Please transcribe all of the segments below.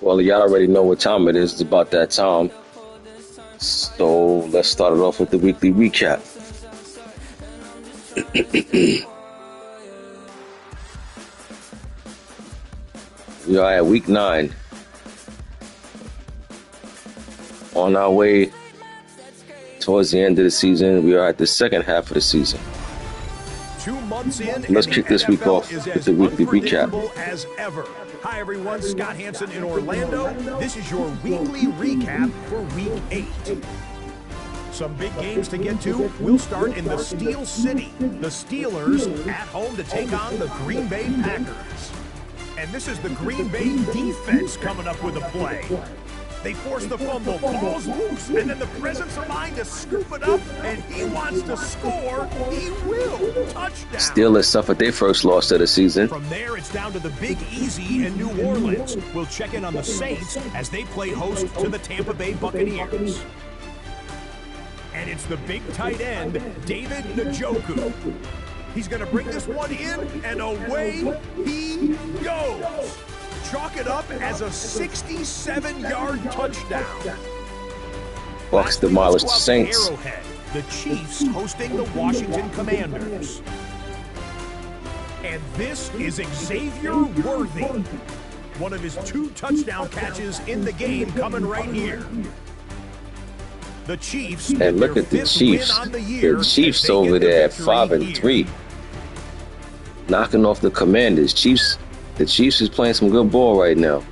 Well, y'all already know what time it is. It's about that time. So let's start it off with the weekly recap. We are at week 9. On our way towards the end of the season. We are at the second half of the season. 2 months in, let's kick this week off with the weekly recap. As ever. Hi everyone, Scott Hansen in Orlando. This is your weekly recap for week 8. Some big games to get to. We'll start in the Steel City. The Steelers at home to take on the Green Bay Packers. And this is the Green Bay defense coming up with a play. They force the fumble, ball's loose, and then the presence of mind to scoop it up, and he wants to score. He will. Touchdown. Steelers suffered their first loss of the season. From there, it's down to the Big Easy in New Orleans. We'll check in on the Saints as they play host to the Tampa Bay Buccaneers. And it's the big tight end, David Njoku. He's going to bring this one in, and away he goes. Chalk it up as a 67-yard touchdown. Bucs demolished the Saints. Arrowhead, the Chiefs hosting the Washington Commanders. And this is Xavier Worthy. One of his 2 touchdown catches in the game coming right here. The Chiefs. And look at the Chiefs. The Chiefs over there at 5-3. Knocking off the Commanders. The Chiefs is playing some good ball right now.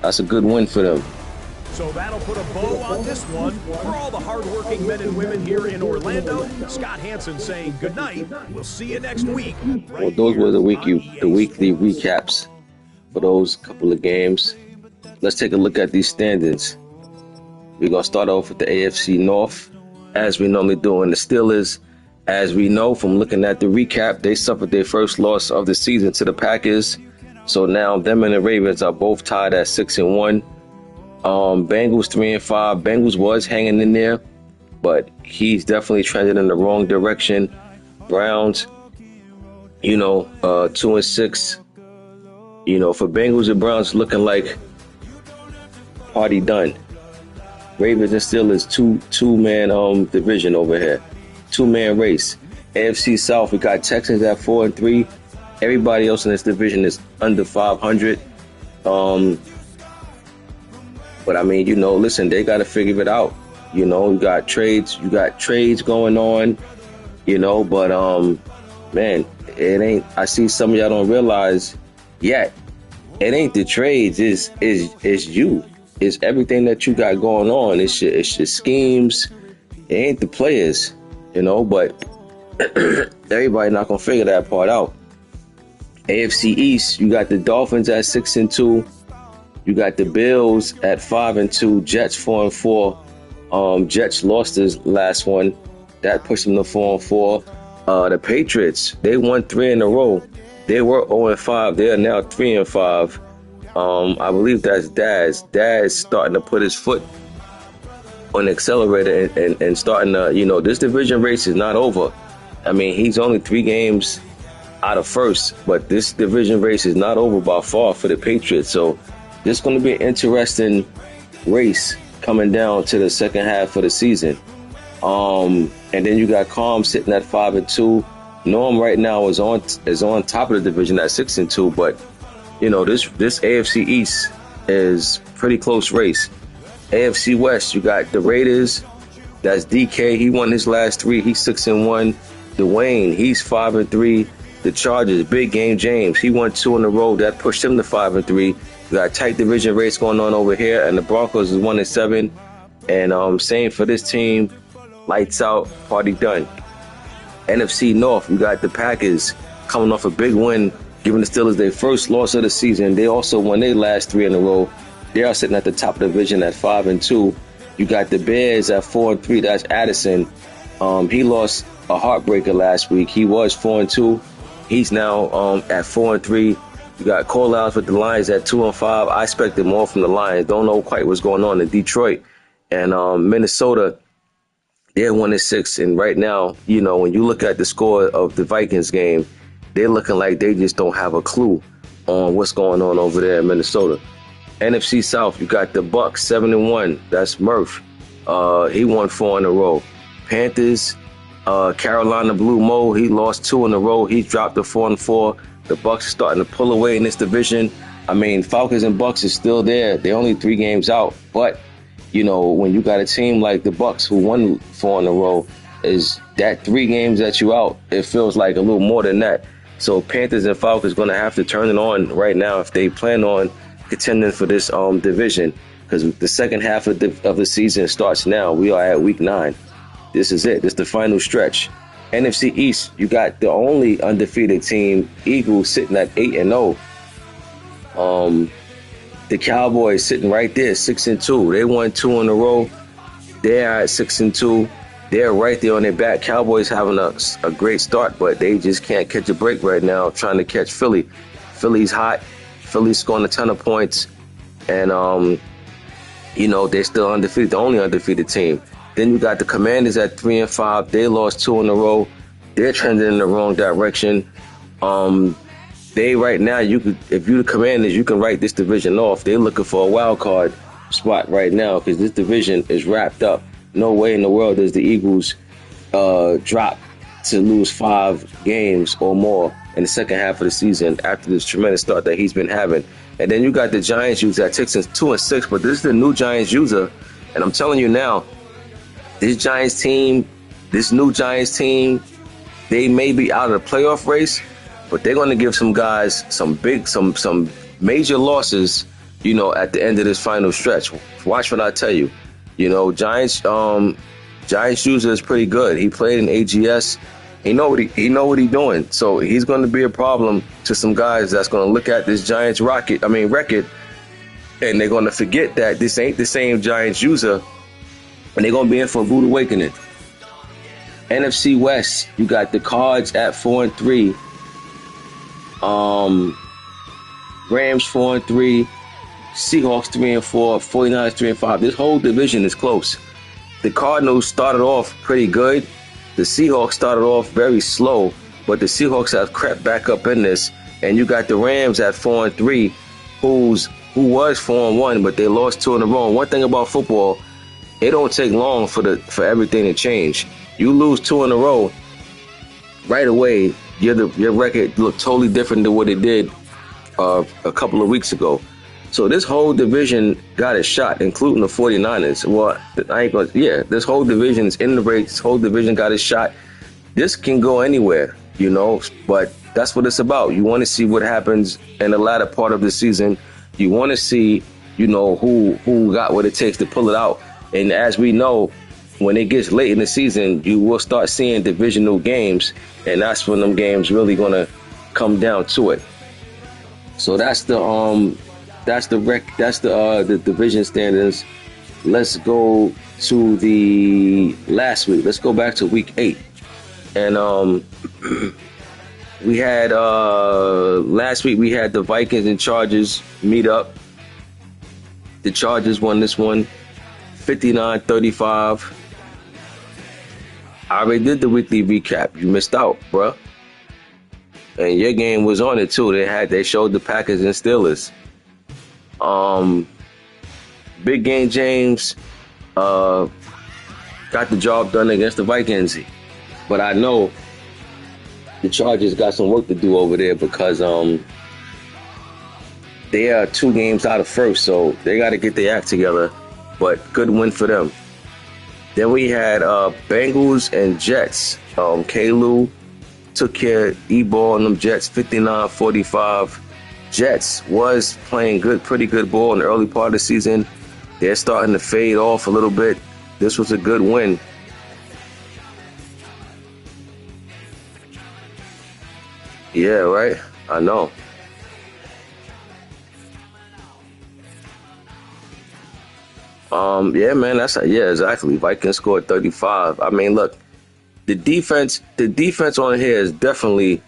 That's a good win for them. So that'll put a bow on this one. For all the hardworking men and women here in Orlando, Scott Hansen saying good night. We'll see you next week. Well, those were the weekly recaps for those couple of games. Let's take a look at these standings. We're going to start off with the AFC North, as we normally do. And the Steelers, as we know from looking at the recap, they suffered their first loss of the season to the Packers. So now them and the Ravens are both tied at 6-1. Bengals 3-5. Bengals was hanging in there, but he's definitely trending in the wrong direction. Browns, 2-6. For Bengals and Browns, looking like party done. Ravens and Steelers two-man division over here, 2-man race. AFC South, we got Texans at 4-3. Everybody else in this division is under 500. But I mean, listen, they got to figure it out. You got trades going on, but man, it ain't. I see some of y'all don't realize yet. It ain't the trades, is you. It's everything that you got going on. It's your schemes. It ain't the players, but everybody not gonna figure that part out. AFC East, you got the Dolphins at 6-2. You got the Bills at 5-2. Jets 4-4. Jets lost his last one. That pushed them to 4-4. The Patriots, they won 3 in a row. They were 0-5. They are now 3-5. I believe that's Daz. Daz starting to put his foot on the accelerator and starting to, this division race is not over. I mean, he's only 3 games out of first, but this division race is not over by far for the Patriots. So this is going to be an interesting race coming down to the second half of the season. And then you got Calm sitting at 5-2. Norm right now is on top of the division at 6-2, but this AFC East is pretty close race. AFC West, you got the Raiders. That's DK. He won his last 3. He's 6-1. Dwayne, he's 5-3. The Chargers, big game James. He won 2 in a row. That pushed him to 5-3. We got a tight division race going on over here, and the Broncos is 1-7. And same for this team. Lights out, party done. NFC North, you got the Packers coming off a big win, giving the Steelers their first loss of the season. They also won their last 3 in a row. They are sitting at the top of the division at 5-2. You got the Bears at 4-3. That's Addison. He lost a heartbreaker last week. He was 4-2. He's now at 4-3. You got Cole Allen with the Lions at 2-5. I expected more from the Lions. Don't know quite what's going on in Detroit. And Minnesota, they're 1-6. And right now, when you look at the score of the Vikings game, they're looking like they just don't have a clue on what's going on over there in Minnesota. NFC South, you got the Bucks 7-1. That's Murph. He won 4 in a row. Panthers, Carolina Blue Mo, he lost 2 in a row. He dropped to 4-4. The Bucks are starting to pull away in this division. I mean, Falcons and Bucks is still there. They're only 3 games out. But, you know, when you got a team like the Bucks who won 4 in a row, is that 3 games that you out, it feels like a little more than that. So Panthers and Falcons going to have to turn it on right now if they plan on contending for this division, because the second half of the season starts now. We are at week 9. This is it. This is the final stretch. NFC East, you got the only undefeated team, Eagles, sitting at 8-0. The Cowboys sitting right there, 6-2. They won 2 in a row. They are at 6-2. They're right there on their back. Cowboys having a great start, but they just can't catch a break right now trying to catch Philly. Philly's hot. Philly's scoring a ton of points. And, you know, they're still undefeated, the only undefeated team. Then you got the Commanders at 3-5. They lost 2 in a row. They're trending in the wrong direction. They right now, if you're the Commanders, you can write this division off. They're looking for a wild card spot right now because this division is wrapped up. No way in the world does the Eagles drop to lose 5 games or more in the second half of the season after this tremendous start that he's been having. And then you got the Giants user at Texans 2-6, but this is the new Giants user. And I'm telling you now, this new Giants team, they may be out of the playoff race, but they're going to give some guys some major losses, you know, at the end of this final stretch. Watch what I tell you. You know, Giants user is pretty good. He played in AGS. He know what he's doing. So he's going to be a problem to some guys that's going to look at this Giants record, and they're going to forget that this ain't the same Giants user, and they're going to be in for a rude awakening. NFC West, you got the Cards at 4-3. Rams 4-3. Seahawks 3-4, 49ers 3-5. This whole division is close. The Cardinals started off pretty good. The Seahawks started off very slow, but the Seahawks have crept back up in this. And you got the Rams at 4-3, who was 4-1, but they lost 2 in a row. And one thing about football, it don't take long for everything to change. You lose 2 in a row, right away, your record looked totally different than what it did a couple of weeks ago. So this whole division got a shot, including the 49ers. Well, this whole division's in the race. This whole division got a shot. This can go anywhere, you know, but that's what it's about. You want to see what happens in the latter part of the season. You want to see, you know, who got what it takes to pull it out. And as we know, when it gets late in the season, you will start seeing divisional games, and that's when them games really gonna come down to it. So that's the division standings. Let's go to the last week. Let's go back to week 8. And we had last week we had the Vikings and Chargers meet up. The Chargers won this one 59-35. I already did the weekly recap. You missed out, bruh. And your game was on it too. They showed the Packers and Steelers. Big game James got the job done against the Vikings. But I know the Chargers got some work to do over there because they are 2 games out of first, so they got to get their act together. But good win for them. Then we had Bengals and Jets. K-Lou took care of E-ball on them Jets, 59-45. Jets was playing pretty good ball in the early part of the season. They're starting to fade off a little bit. This was a good win. Yeah, right? I know. Yeah, man, exactly. Vikings scored 35. I mean, look, the defense on here is definitely,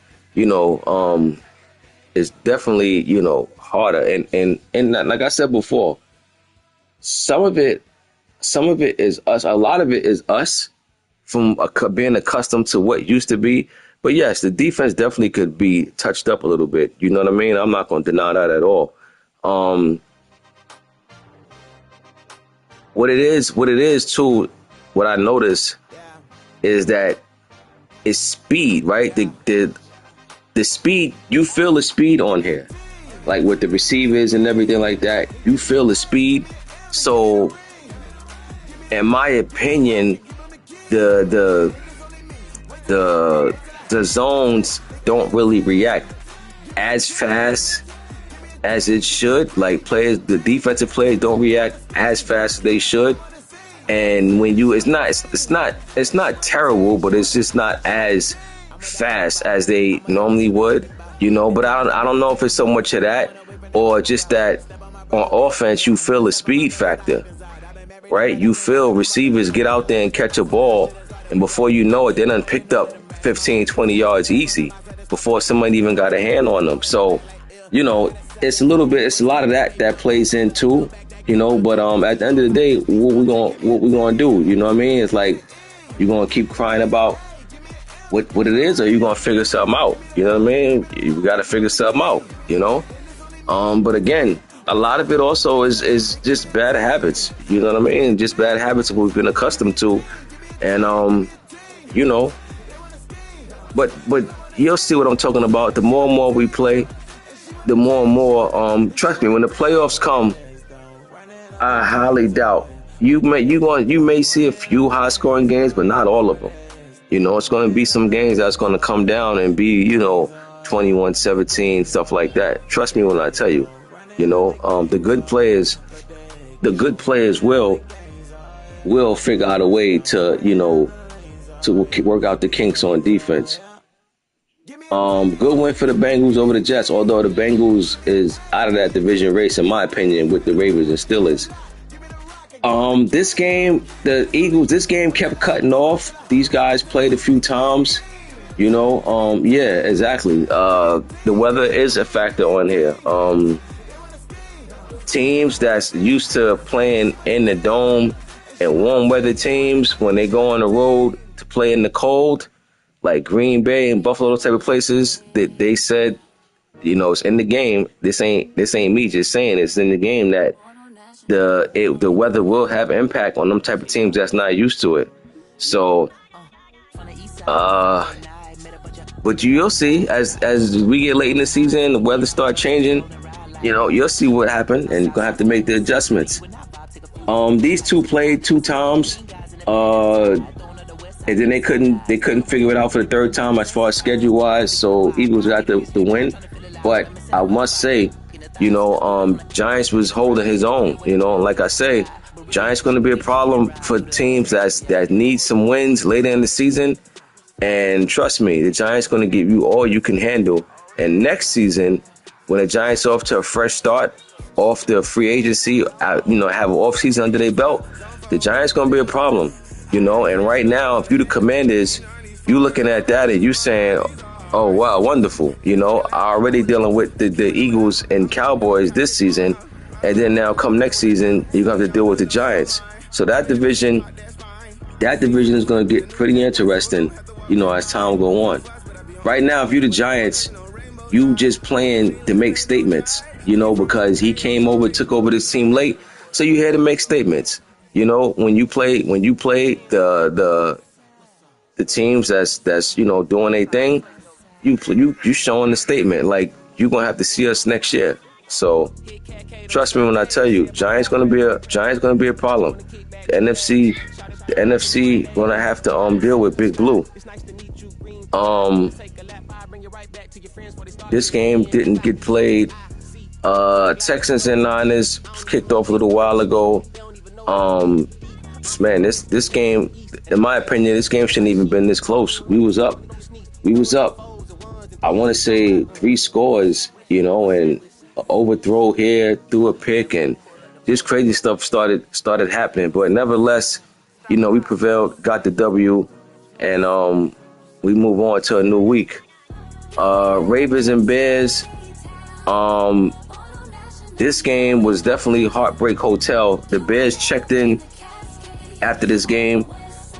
harder. And like I said before, some of it is us. A lot of it is us from being accustomed to what used to be. But yes, the defense definitely could be touched up a little bit. You know what I mean? I'm not going to deny that at all. What it is too, what I noticed is that it's speed, right? The speed, you feel the speed on here. Like with the receivers and everything like that, you feel the speed. So in my opinion, the the the zones don't really react as fast as it should. Like the defensive players don't react as fast as they should. And when you, it's not terrible, but it's just not as fast as they normally would, But I don't know if it's so much of that or just that on offense you feel the speed factor, right? You feel receivers get out there and catch a ball, and before you know it, they done picked up 15, 20 yards easy before somebody even got a hand on them. So, it's a lot of that plays in too, but at the end of the day, what we gonna do? You know what I mean? It's like you're gonna keep crying about what it is, or you gonna figure something out. You know what I mean? You gotta figure something out, But again, a lot of it also is just bad habits. You know what I mean? Just bad habits we've been accustomed to. And but you'll see what I'm talking about. The more and more we play, the more and more, trust me, when the playoffs come, I highly doubt you may see a few high scoring games, but not all of them. It's going to be some games that's going to come down and be, 21-17, stuff like that. Trust me when I tell you, the good players will figure out a way to, to work out the kinks on defense. Good win for the Bengals over the Jets, although the Bengals is out of that division race, in my opinion, with the Ravens and Steelers. This game, the Eagles, this game kept cutting off. These guys played a few times, yeah, exactly. The weather is a factor on here. Teams that's used to playing in the dome and warm weather teams, when they go on the road to play in the cold, like Green Bay and Buffalo, those type of places, that they said, it's in the game. This ain't me just saying, it's in the game that the weather will have impact on them type of teams that's not used to it. So, but you'll see as we get late in the season, the weather start changing. You'll see what happened, and you're gonna have to make the adjustments. These two played 2 times, and then they couldn't figure it out for the 3rd time as far as schedule wise. So Eagles got the win, but I must say, Giants was holding his own. Like I say, Giants going to be a problem for teams that need some wins later in the season. And trust me, the Giants going to give you all you can handle. And next season, when the Giants off to a fresh start, off the free agency, have an off season under their belt, the Giants going to be a problem. And right now, if you the Commanders, you looking at that and you saying, oh, wow, wonderful. Already dealing with the Eagles and Cowboys this season. And then now come next season, you're going to have to deal with the Giants. So that division is going to get pretty interesting, as time go on. Right now, if you're the Giants, you just playing to make statements, because he took over this team late. So you had to make statements. When you play the teams that's doing their thing, you showing the statement, like, you're gonna have to see us next year. So trust me when I tell you, Giants gonna be a problem. The NFC gonna have to deal with Big Blue. This game didn't get played. Texans and Niners kicked off a little while ago. Man, this game, in my opinion, this game shouldn't even been this close. We was up. I want to say 3 scores, and an overthrow here, threw a pick, and just crazy stuff started happening. But nevertheless, we prevailed, got the W, and we move on to a new week. Ravens and Bears. This game was definitely Heartbreak Hotel. The Bears checked in after this game.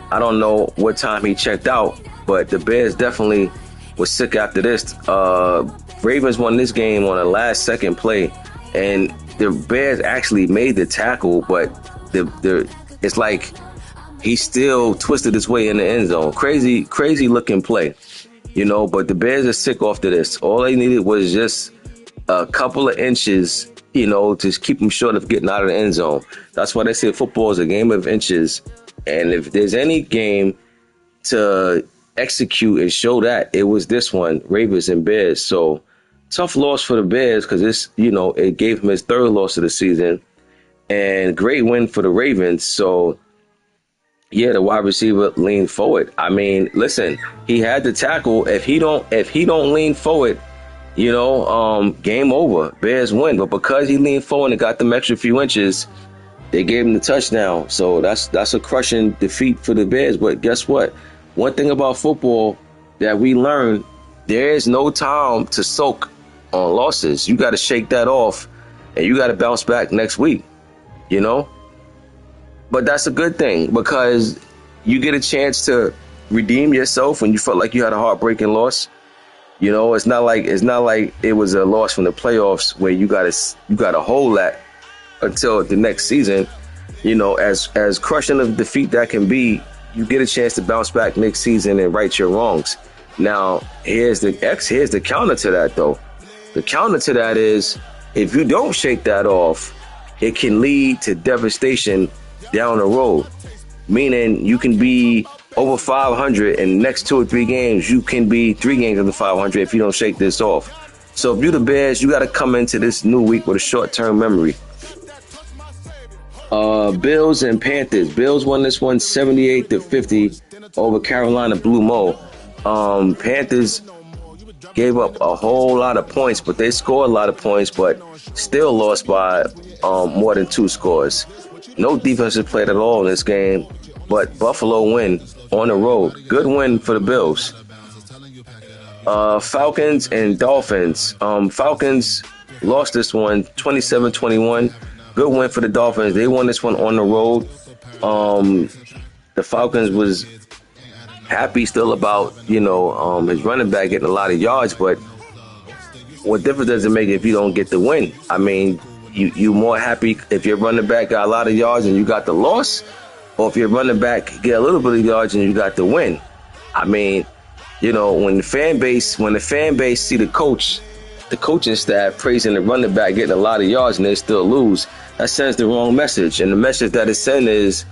I don't know what time he checked out, but the Bears definitely was sick after this. Ravens won this game on a last-second play, and the Bears actually made the tackle, but it's like he still twisted his way in the end zone. Crazy looking play, but the Bears are sick after this. All they needed was just a couple of inches, to keep them short of getting out of the end zone. That's why they say football is a game of inches. And if there's any game to execute and show that, it was this one, Ravens and Bears. So tough loss for the Bears because it gave him his third loss of the season, and great win for the Ravens. So yeah, the wide receiver leaned forward. I mean, listen, he had the tackle. If he don't lean forward, game over. Bears win. But because he leaned forward and got them extra few inches, they gave him the touchdown. So that's a crushing defeat for the Bears. But guess what? One thing about football that we learned, there is no time to soak on losses. You got to shake that off, and you got to bounce back next week, But that's a good thing because you get a chance to redeem yourself when you felt like you had a heartbreaking loss. It's not like it was a loss from the playoffs where you got to hold that until the next season. As crushing of defeat that can be, you get a chance to bounce back next season and right your wrongs. Now, here's the counter to that, though. The counter to that is if you don't shake that off, it can lead to devastation down the road. Meaning you can be over 500 in the next 2 or 3 games. You can be 3 games under 500 if you don't shake this off. So if you're the Bears, you got to come into this new week with a short-term memory. Bills and Panthers. Bills won this one 78-50 over Carolina Blue Mo. Panthers gave up a whole lot of points, but they scored a lot of points, but still lost by more than 2 scores. No defensive played at all in this game, but Buffalo win on the road. Good win for the Bills. Falcons and Dolphins. Falcons lost this one 27-21. Good win for the Dolphins. They won this one on the road. The Falcons was happy still about, his running back getting a lot of yards, but what difference does it make if you don't get the win? I mean, you more happy if your running back got a lot of yards and you got the loss, or if your running back get a little bit of yards and you got the win. I mean, when the fan base see the coaching staff praising the running back getting a lot of yards and they still lose, that sends the wrong message. And the message that it's sending is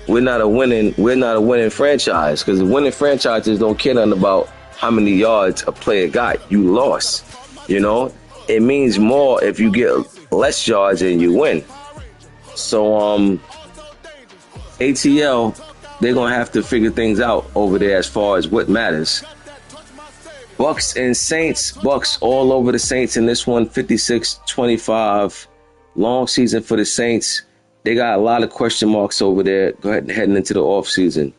we're not a winning franchise, because the winning franchises don't care nothing about how many yards a player got. You lost. It means more if you get less yards and you win. So ATL, they're gonna have to figure things out over there as far as what matters. Bucks and Saints. Bucks all over the Saints in this one, 56-25. Long season for the Saints. They got a lot of question marks over there heading into the offseason.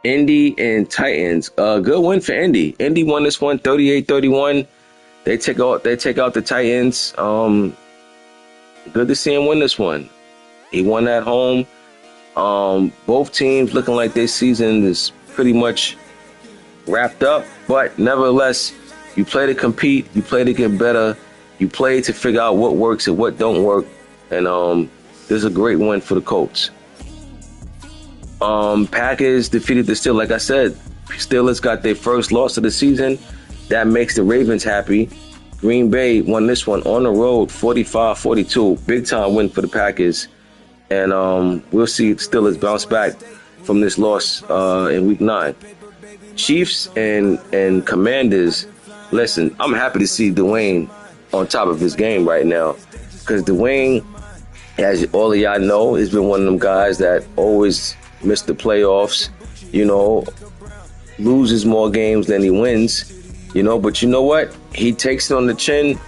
Indy and Titans. Good win for Indy. Indy won this one 38-31. They take out the Titans. Good to see him win this one. He won at home. Both teams looking like their season is pretty much wrapped up. But nevertheless, you play to compete. You play to get better. You play to figure out what works and what don't work. And this is a great win for the Colts. Packers defeated the Steelers. Like I said, Steelers got their first loss of the season. That makes the Ravens happy. Green Bay won this one on the road, 45-42. Big time win for the Packers. And we'll see Steelers bounce back from this loss in Week 9. Chiefs and Commanders. Listen, I'm happy to see Dwayne on top of his game right now, because Dwayne, as all of y'all know, has been one of them guys that always miss the playoffs, loses more games than he wins, but you know what? He takes it on the chin,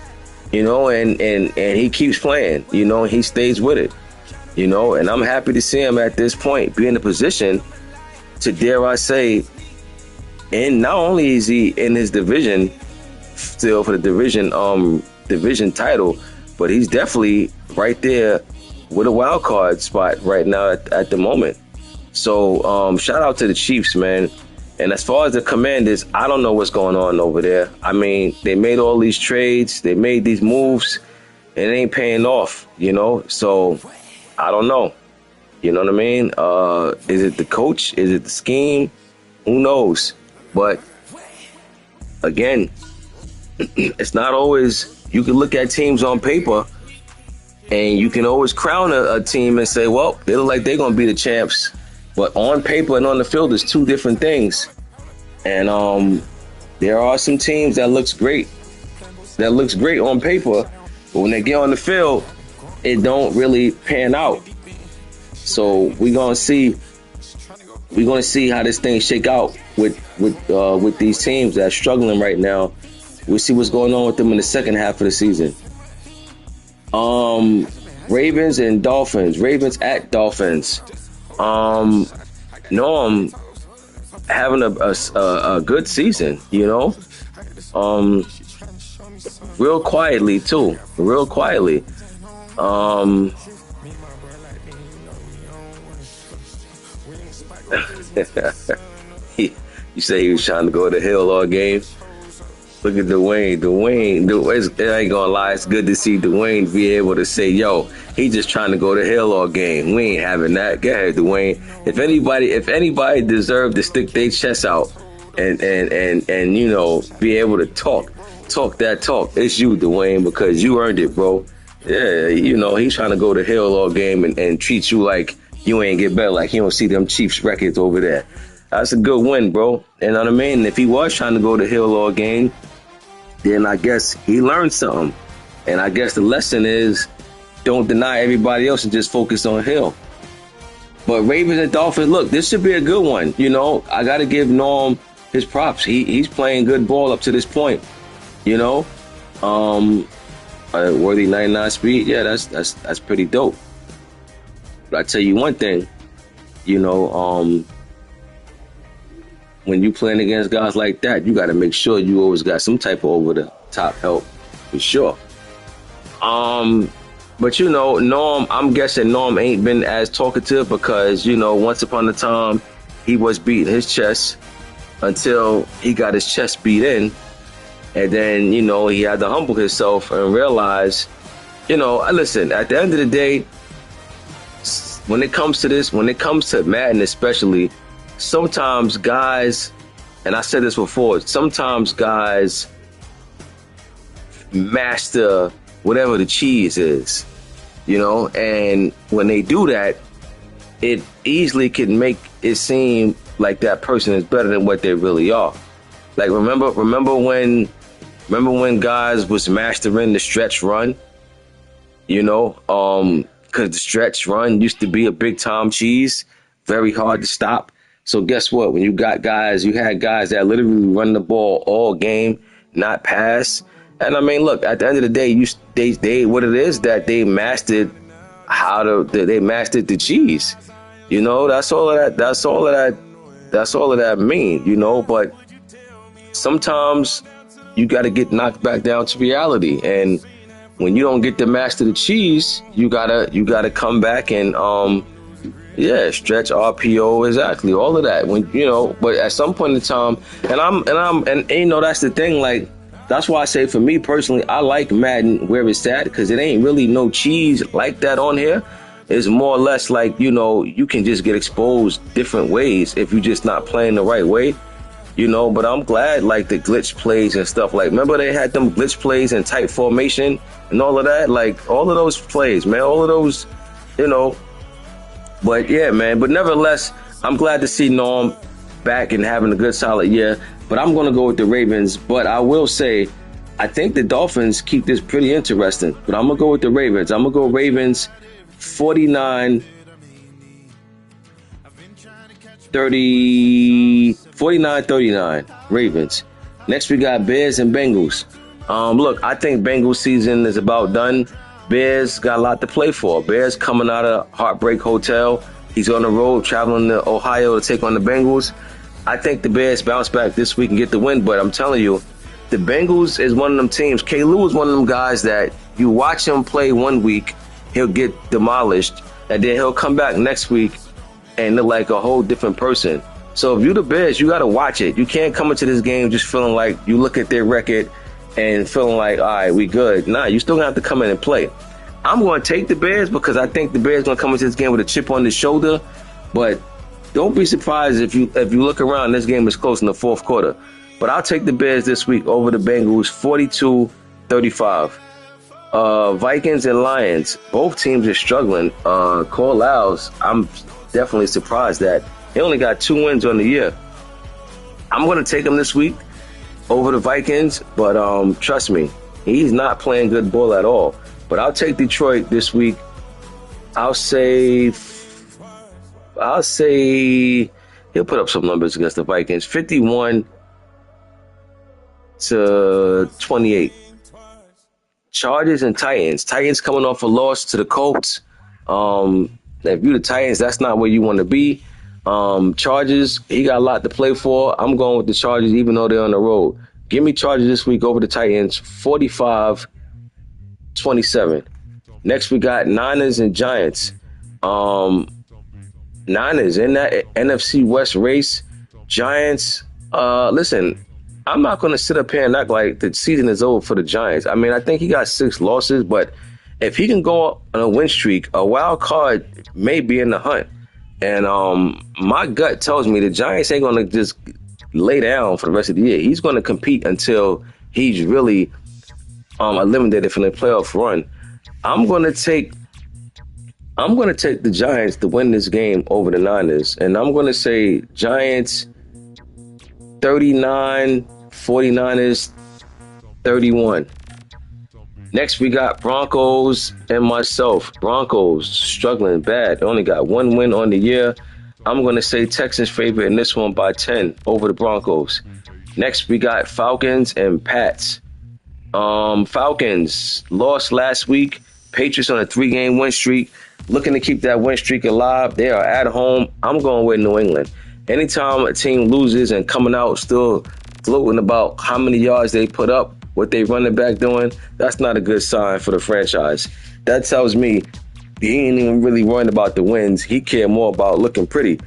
and he keeps playing, he stays with it, and I'm happy to see him at this point be in a position to, dare I say, and not only is he in his division still for the division title, but he's definitely right there with a wild card spot right now at the moment. So shout out to the Chiefs, man. And as far as the Commanders, I don't know what's going on over there. I mean, they made all these trades, they made these moves, and it ain't paying off, So I don't know. You know what I mean? Is it the coach? Is it the scheme? Who knows? But again, it's not always. You can look at teams on paper, and you can always crown a team and say, well, they look like they're going to be the champs. But on paper and on the field, there's two different things. And there are some teams that looks great. That looks great on paper, but when they get on the field, it don't really pan out. So we're gonna see how this thing shake out with these teams that are struggling right now. We'll see what's going on with them in the second half of the season. Ravens and Dolphins. Ravens at Dolphins. Norm having a good season, you know. Real quietly too. Real quietly. You say he was trying to go to the hill all game. Look at Dwayne. I ain't gonna lie, it's good to see Dwayne be able to say, yo, he just trying to go to hell all game. We ain't having that. Go ahead, Dwayne. If anybody deserved to stick their chest out and you know, be able to talk that talk, it's you, Dwayne, because you earned it, bro. Yeah, you know, he's trying to go to hell all game and treat you like you ain't get better, like he don't see them Chiefs records over there. That's a good win, bro. You know what I mean? If he was trying to go to hill all game, then I guess he learned something. And I guess the lesson is don't deny everybody else and just focus on Hill. But Ravens and Dolphins, look, this should be a good one. You know, I got to give Norm his props. He's playing good ball up to this point. You know, worthy 99 speed. Yeah, that's pretty dope. But I tell you one thing, you know, when you playing against guys like that, you got to make sure you always got some type of over the top help for sure. But you know, Norm, I'm guessing Norm ain't been as talkative because, you know, once upon a time he was beating his chest until he got his chest beat in. And then, you know, he had to humble himself and realize, you know, listen, at the end of the day, when it comes to Madden especially, sometimes guys, and I said this before, sometimes guys master whatever the cheese is, you know, and when they do that, it easily can make it seem like that person is better than what they really are. Like remember when guys was mastering the stretch run, you know, because the stretch run used to be a big time cheese, very hard to stop. So guess what? When you had guys that literally run the ball all game, not pass. And I mean, look, at the end of the day, they what it is that they mastered they mastered the cheese. You know, that's all of that mean, you know, but sometimes you got to get knocked back down to reality. And when you don't get to master the cheese, you gotta come back and stretch RPO, exactly, all of that. When you know, but at some point in time, and you know, that's the thing. Like, that's why I say, for me personally, I like Madden where it's at, because it ain't really no cheese like that on here. It's more or less like, you know, you can just get exposed different ways if you're just not playing the right way, you know. But I'm glad, like, the glitch plays and stuff. Like, remember they had them glitch plays and tight formation and all of that? Like, all of those plays, man, all of those, you know. But yeah, man, but nevertheless, I'm glad to see Norm back and having a good solid year. But I'm going to go with the Ravens. But I will say, I think the Dolphins keep this pretty interesting. But I'm going to go with the Ravens. I'm going to go Ravens 49-39 Ravens. Next, we got Bears and Bengals. Look, I think Bengals season is about done. Bears got a lot to play for. Bears coming out of Heartbreak Hotel. He's on the road traveling to Ohio to take on the Bengals. I think the Bears bounce back this week and get the win, but I'm telling you, the Bengals is one of them teams. K-Lou is one of them guys that you watch him play one week, he'll get demolished, and then he'll come back next week and look like a whole different person. So if you're the Bears, you got to watch it. You can't come into this game just feeling like you look at their record and feeling like, all right, we good. Nah, you still have to come in and play. I'm going to take the Bears because I think the Bears going to come into this game with a chip on their shoulder. But don't be surprised if you look around, this game is close in the fourth quarter. But I'll take the Bears this week over the Bengals, 42-35. Vikings and Lions, both teams are struggling. Cole Lyles, I'm definitely surprised that he only got 2 wins on the year. I'm going to take him this week over the Vikings, but trust me, he's not playing good ball at all. But I'll take Detroit this week. I'll say he'll put up some numbers against the Vikings. 51-28. Chargers and Titans. Titans coming off a loss to the Colts. If you're the Titans, that's not where you want to be. Chargers, he got a lot to play for. I'm going with the Chargers even though they're on the road. Give me Chargers this week over the Titans, 45-27. Next, we got Niners and Giants. Niners in that NFC West race. Giants, listen, I'm not going to sit up here and act like the season is over for the Giants. I mean, I think he got 6 losses, but if he can go on a win streak, a wild card may be in the hunt. And my gut tells me the Giants ain't going to just lay down for the rest of the year. He's going to compete until he's really eliminated from the playoff run. I'm going to take the Giants to win this game over the Niners, and I'm going to say Giants 39, 49ers 31. Next, we got Broncos and myself. Broncos struggling bad. They only got 1 win on the year. I'm going to say Texans favorite in this one by 10 over the Broncos. Next, we got Falcons and Pats. Falcons lost last week. Patriots on a 3-game win streak. Looking to keep that win streak alive. They are at home. I'm going with New England. Anytime a team loses and coming out still gloating about how many yards they put up, what they running back doing, that's not a good sign for the franchise. That tells me he ain't even really worrying about the wins. He care more about looking pretty.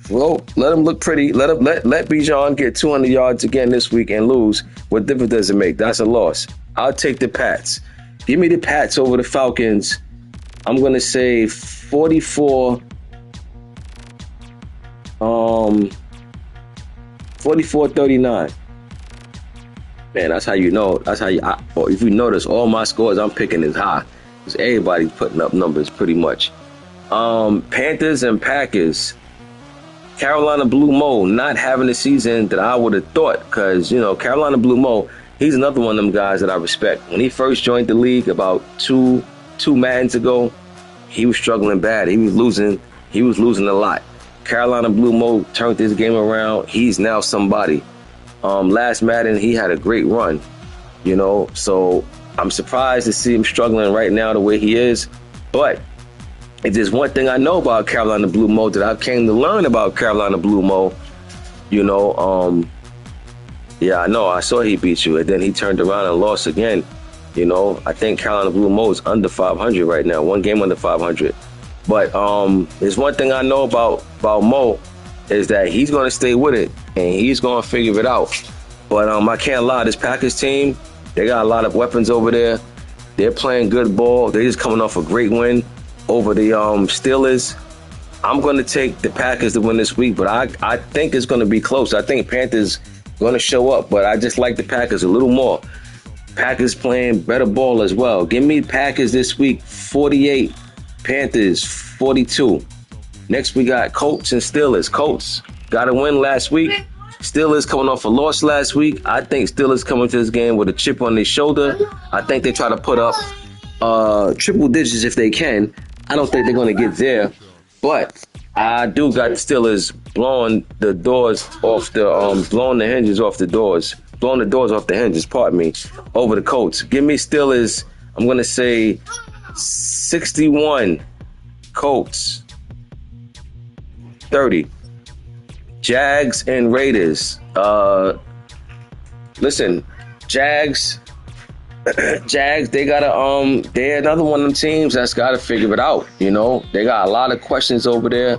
Well, let him look pretty. Let Bijan get 200 yards again this week and lose. What difference does it make? That's a loss. I'll take the Pats. Give me the Pats over the Falcons. I'm going to say 44-39. Man, that's how you know. If you notice, all my scores I'm picking is high. Because everybody's putting up numbers pretty much. Panthers and Packers. Carolina Blue Mo not having the season that I would have thought. Because, Carolina Blue Mo, he's another one of them guys that I respect. When he first joined the league about two Maddens ago, he was struggling bad. He was losing a lot. Carolina Blue Mo turned this game around. He's now somebody. Last Madden, he had a great run, so I'm surprised to see him struggling right now the way he is. But if there's one thing I know about Carolina Blue Mo that I came to learn about Carolina Blue Mo, yeah, I know. I saw he beat you, and then he turned around and lost again. I think Carolina Blue Mo is under 500 right now, 1 game under 500. But there's one thing I know about Mo is that he's going to stay with it, and he's going to figure it out. But I can't lie, this Packers team, they got a lot of weapons over there. They're playing good ball. They're just coming off a great win over the Steelers. I'm going to take the Packers to win this week, but I think it's going to be close. I think Panthers going to show up, but I just like the Packers a little more. Packers playing better ball as well. Give me Packers this week, 48. Panthers, 42. Next, we got Colts and Steelers. Colts got a win last week. Steelers coming off a loss last week. I think Steelers coming to this game with a chip on their shoulder. I think they try to put up triple digits if they can. I don't think they're going to get there. But I do got the Steelers blowing the doors off blowing the hinges off the doors. Blowing the doors off the hinges, pardon me, over the Colts. Give me Steelers, I'm going to say 61. Colts 30. Jags and Raiders. Listen, Jags, they gotta they're another one of them teams that's gotta figure it out. They got a lot of questions over there.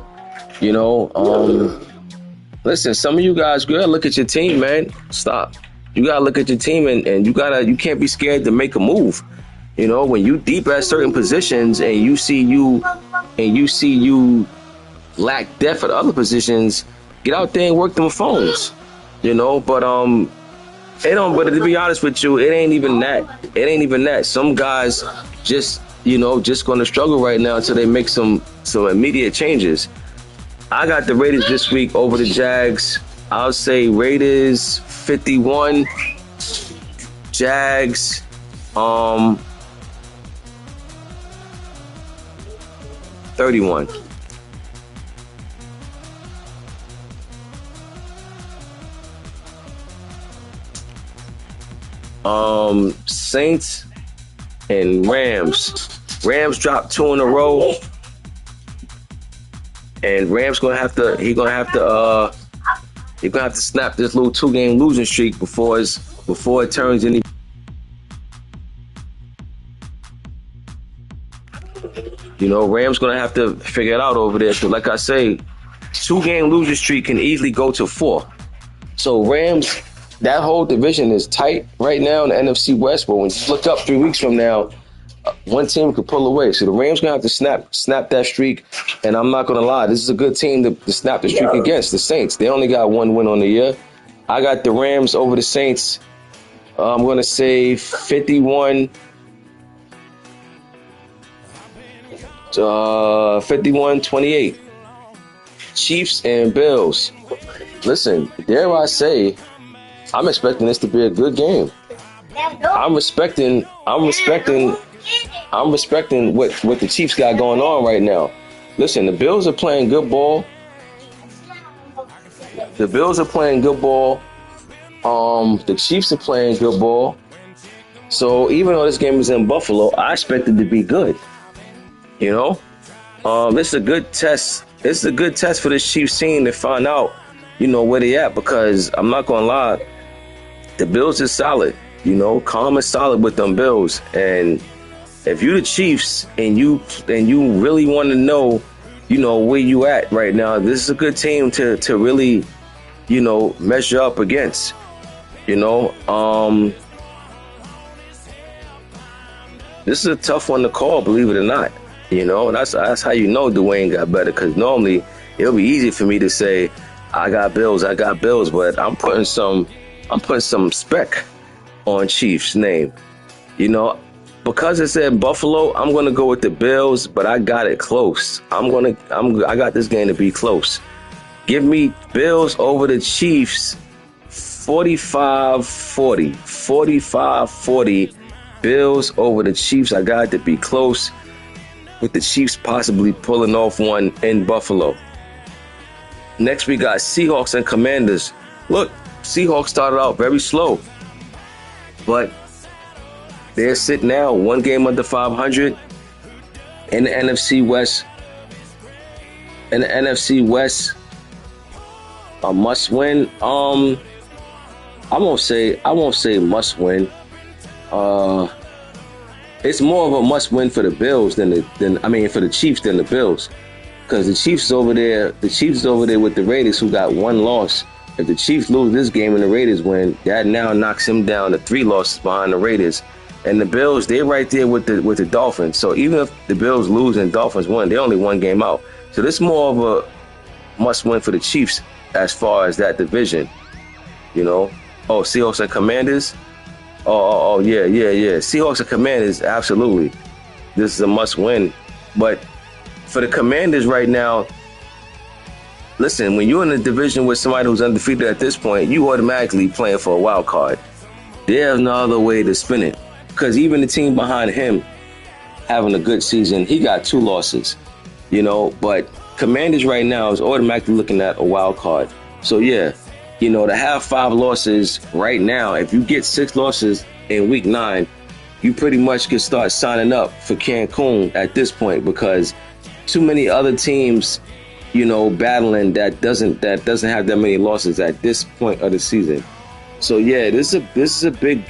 Listen, some of you guys gotta look at your team, man. Stop. You gotta look at your team and you can't be scared to make a move. You know, when you deep at certain positions and you see you lack depth at other positions, get out there and work them phones. You know, but it don't. But to be honest with you, it ain't even that. It ain't even that. Some guys just gonna struggle right now until they make some immediate changes. I got the Raiders this week over the Jags. I'll say Raiders 51, Jags 31. Saints and Rams. Rams dropped 2 in a row. And Rams gonna have to snap this little 2-game losing streak before it turns any. You know, Rams gonna have to figure it out over there. So like I say, 2-game losing streak can easily go to 4. So Rams, that whole division is tight right now in the NFC West. But when you look up 3 weeks from now, one team could pull away. So the Rams gonna have to snap that streak. And I'm not gonna lie, this is a good team to snap the streak against the Saints. They only got 1 win on the year. I got the Rams over the Saints. I'm gonna say 51. 51-28. Chiefs and Bills. Listen, dare I say, I'm expecting this to be a good game. I'm respecting what the Chiefs got going on right now. Listen, the Bills are playing good ball. The Chiefs are playing good ball. So even though this game is in Buffalo, I expect it to be good. You know, this is a good test. It's a good test for this Chiefs team to find out, where they at. Because I'm not gonna lie, the Bills is solid. Calm and solid with them Bills. And if you the Chiefs and you really want to know, where you at right now, this is a good team to really, measure up against. This is a tough one to call, believe it or not. That's how Dwayne got better. Because normally it'll be easy for me to say I got Bills, but I'm putting some spec on Chiefs' name. Because it said Buffalo, I'm gonna go with the Bills, but I got it close. I got this game to be close. Give me Bills over the Chiefs 45-40. 45-40. Bills over the Chiefs. I got it to be close, with the Chiefs possibly pulling off one in Buffalo. Next, we got Seahawks and Commanders. Look, Seahawks started out very slow, but they're sitting now 1 game under 500 in the NFC West. In the NFC West, a must win. I won't say must win. It's more of a must win for the Bills for the Chiefs than the Bills. Because the Chiefs is over there with the Raiders, who got 1 loss. If the Chiefs lose this game and the Raiders win, that now knocks him down to 3 losses behind the Raiders. And the Bills, they're right there with the Dolphins. So even if the Bills lose and Dolphins win, they're only 1 game out. So this is more of a must win for the Chiefs as far as that division. Seahawks and Commanders. Yeah. Seahawks and Commanders, absolutely. This is a must win. But for the Commanders right now, listen, when you're in a division with somebody who's undefeated at this point, you automatically playing for a wild card. There's no other way to spin it. Because even the team behind him having a good season, he got 2 losses. But Commanders right now is automatically looking at a wild card. So yeah, to have 5 losses right now, if you get 6 losses in week 9, you pretty much can start signing up for Cancun at this point, because too many other teams, battling that doesn't have that many losses at this point of the season. So yeah, this is a big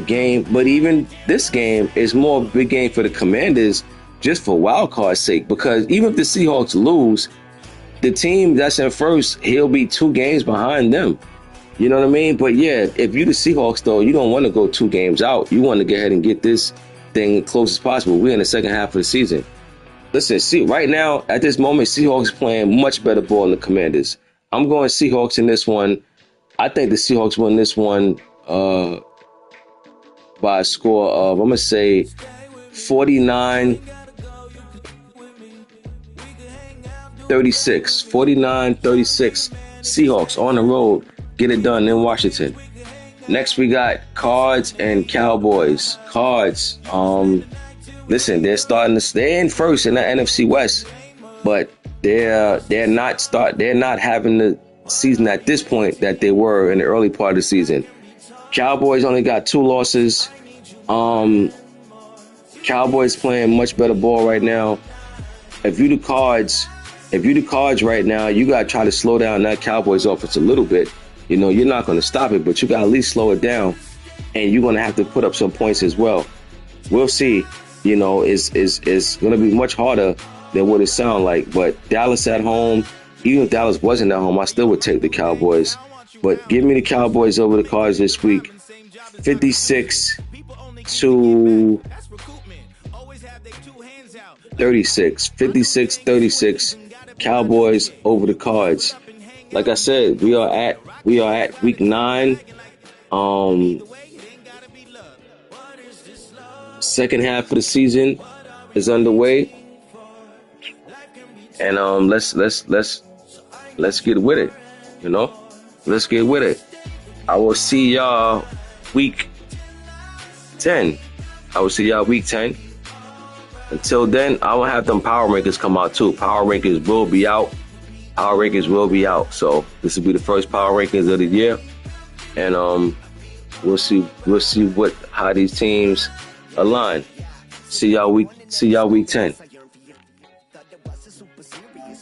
game, but even this game is more of a big game for the Commanders just for wild card's sake, because even if the Seahawks lose, the team that's in first, he'll be 2 games behind them. You know what I mean? But yeah, if you're the Seahawks, though, you don't want to go 2 games out. You want to go ahead and get this thing as close as possible. We're in the second half of the season. Listen, see, right now, at this moment, Seahawks playing much better ball than the Commanders. I'm going Seahawks in this one. I think the Seahawks win this one by a score of, I'm going to say, 49-36. 49-36. Seahawks on the road. Get it done in Washington. Next, we got Cards and Cowboys. Cards, listen, they're in first in the NFC West, but they're not having the season at this point that they were in the early part of the season. Cowboys only got 2 losses. Cowboys playing much better ball right now. If you the Cards right now, you gotta try to slow down that Cowboys offense a little bit. You know, you're not gonna stop it, but you gotta at least slow it down, and you're gonna have to put up some points as well. We'll see. You know, it's gonna be much harder than what it sounds like. But Dallas at home, even if Dallas wasn't at home, I still would take the Cowboys. But give me the Cowboys over the Cards this week. 56-36. 56-36. Cowboys over the Cards. Like I said, we are at week 9. Second half of the season is underway, and let's get with it. You know, let's get with it. I will see y'all week 10. Until then, I will have them power rankings come out too. Power rankings will be out. So this will be the first power rankings of the year, and we'll see how these teams align. See y'all week 10.